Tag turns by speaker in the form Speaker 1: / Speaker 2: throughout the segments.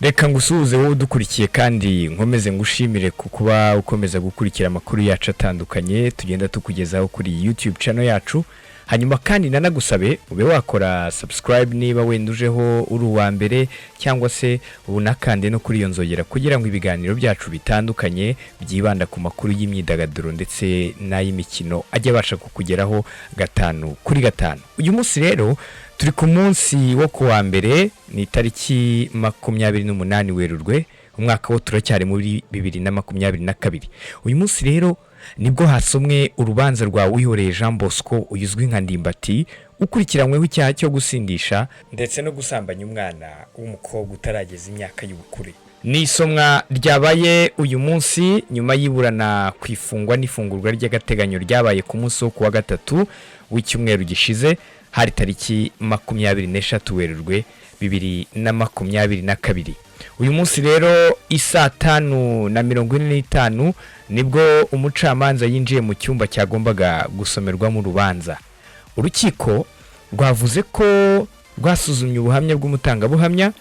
Speaker 1: Reka ngusuhuze wowe udukurikiye kandi nkomeze ngushimire kuba ukomeza gukurikira amakuru yacu atandukanye tugenda tukugezaho kuri YouTube channel yacu. Hanyuma kandi nanagusabe ube wakora subscribe niba wendujeho uri uwa mbere cyangwa se unakande no kuri iyo nzogera kugira ngo ibiganiro byacu bitandukanye byibanda ku makuru y'imyidagaduro ndetse n'ay'imikino ajye abasha kukugeraho 5 kuri 5. Uyu munsi rero turi ku munsi wo kuwa mbere ni tariki 28 Werurwe umwaka wo turacyari muri 2022. Uyu munsi rero nibwo hasomwe urubanza rwa Uwihoreye Jean Bosco uyuzwi nka Ndimbati ukurikiranyweho icyaha cyo gusindisha ndetse no gusambanya umwana w'umukobwa utarageza imyaka y'ubukure. Ni isomwa ryabaye uyu munsi nyuma yiburana kwifungwa n'ifungurwa ry'agateganyo ryabaye ku munsi wo kuwa gatatu w'icyumweru gishize hari tariki 23 Werurwe 2022. Uyu munsi rero isa 5:45 nibwo umucamanza yinjiye mu cyumba cyagombaga gusomerwamo urubanza. Urukiko rwavuze ko rwasuzumye ubuhamya bw'umutangabuhamya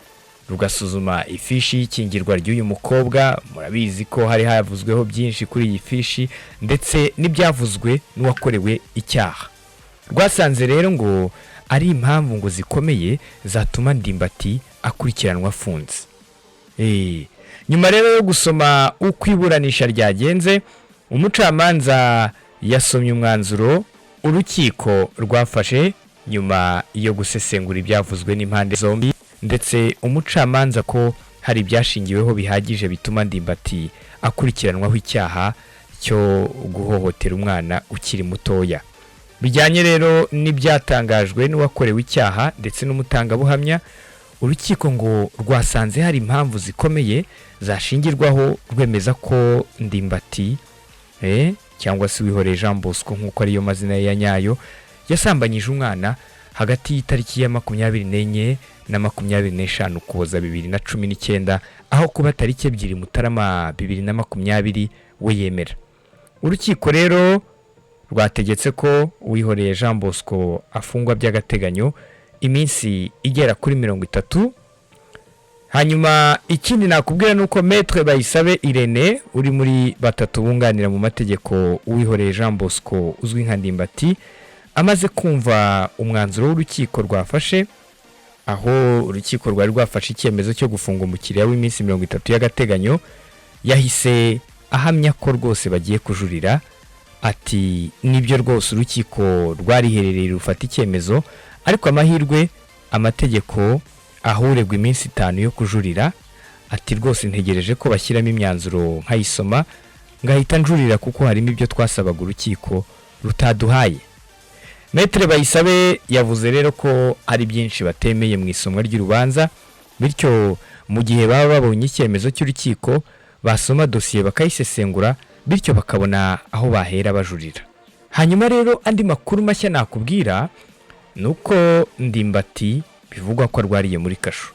Speaker 1: rugasuzuma ifishi y'ikingirwa ry'uyu mukobwa. Murabizi ko hari havuzweho byinshi kuri iyi fishi ndetse n'ibyavuzwe n'uwakorewe icyaha. Rwasanze rero ngo ari impamvu ngo zikomeye zatuma Ndimbati akurikiranwa afunze. Nyuma rero yo gusoma ukwiburanisha ryagenze, umucamanza yasomye umwanzuro urukiko rwafashe nyuma yo gusesengura ibyavuzwe n'impande zombi, ndetse umucamanza ko hari ibyashingiweho bihagije bituma Ndimbati akurikiranwaho icyaha cyo guhohotera umwana ukiri mutoya. Bijyanye rero n'ibyatangajwe n'uwakorewe icyaha ndetse n'umutangabuhamya, urukiko ngo rwasanze hari impamvu zikomeye zashingirwaho rwemeza ko Ndimbati cyangwa se Uwihoreye Jean Bosco nk'uko ariyo mazina ya nyayo yasambanyije umwana hagati y'itariki ya 24 na 25 Ukuboza 2019 aho kuba tariki 2 Mutarama 2020 we yemera. Urukiko rero rwategetse ko Uwihoreye Jean Bosco afungwa by'agateganyo iminsi igera kuri 30. Hanyuma ikindi nakubwira nuko Maître Bayisabe Irene uri muri batatu bunganira mu mategeko Uwihoreye Jean Bosco uzwi nka Ndimbati amaze kumva umwanzuro w'urukiko rwafashe, aho urukiko rwari rwafashe icyemezo cyo gufunga umukiriya w'iminsi 30 y'agateganyo, yahise ahamya ko rwose bagiye kujurira. Ati nibyo rwose urukiko rwariherereye rufata icyemezo, ariko amahirwe amategeko ahuregwa iminsi 5 yo kujurira. Ati rwose ntegereje ko bashyiramo imyanzuro nkayisoma ngahita njurira kuko harimo ibyo twasabaga urukiko rutaduhaye. Maître Bayisabe yavuze rero ko ari byinshi batemeye mu isomwa ry'urubanza, bityo mu gihe baba babonye icyemezo cy'urukiko basoma dosiye bakayisesengura, bityo bakabona aho bahera bajurira. Hanyuma rero andi makuru mashya nakubwira nuko Ndimbati bivugwa ko arwariye muri kasho.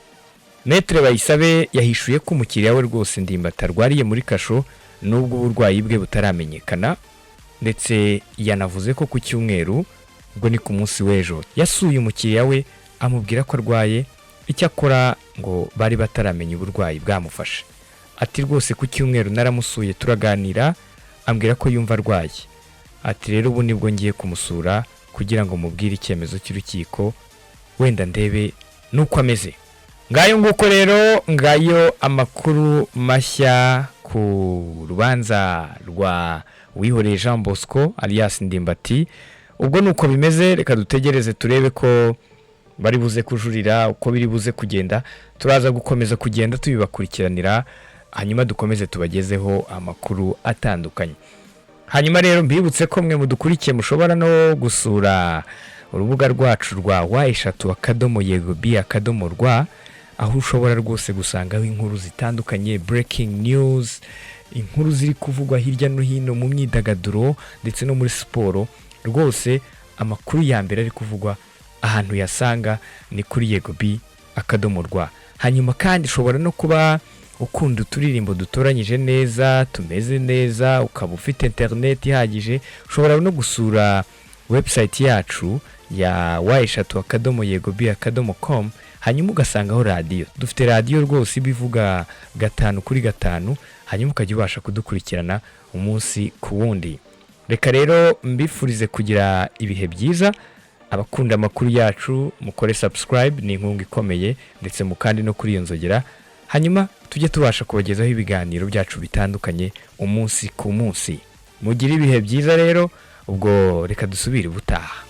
Speaker 1: Maître Bayisabe yahishuye ko umukiriya we rwose Ndimbati arwariye muri kasho nubwo uburwayi bwe butaramenyekana, ndetse yanavuze ko ku cyumweru ubwo ni ku munsi w'ejo yasuye umukiriya we amubwira ko arwaye, icyakora ngo bari bataramenya uburwayi bwamufashe. Ati rwose ku cyumweru naramusuye turaganira ambwira ko yumva arwaye. Ati rero ubu nibwo ngiye kumusura kugira ngo mubwire icyemezo cy'urukiko wenda ndebe nuko ameze. Ngayo nguko rero ngayo amakuru mashya ku rubanza rwa Uwihoreye Jean Bosco alias Ndimbati. Ubwo nuko bimeze, reka dutegereze turebe ko bari buze kujurira, uko biri buze kugenda. Turaza gukomeza kugenda tubibakurikiranira, hanyuma dukomeze tubagezeho amakuru atandukanye. Hanyuma rero mbibutse ko mwe mudukurikiye mushobora no gusura urubuga rwacu rwa wa_yegob_rw, aho ushobora rwose gusangaho inkuru zitandukanye, breaking news, inkuru ziri kuvugwa hirya no hino mu myidagaduro ndetse no muri siporo. Rwose amakuru ya mbere ari kuvugwa ahantu yasanga ni kuri yegob_rw. hanyuma kandi ushobora no kuba ukunda uturirimbo dutoranyije neza tumeze neza, ukaba ufite internet ihagije, ushobora no gusura website yacu ya wa3.yegob.com, hanyuma ugasangaho radiyo. Dufite radiyo rwose ibivuga 5/5, hanyuma ukajya ubasha kudukurikirana umunsi ku wundi. Reka rero mbifurize kugira ibihe byiza. Abakunda amakuru yacu mukore subscribe, ni inkunga ikomeye, ndetse mukandi no kuri iyo nzogera, hanyuma tujye tubasha kubagezaho ibiganiro byacu bitandukanye umunsi ku munsi. Mugire ibihe byiza rero, ubwo reka dusubire ubutaha.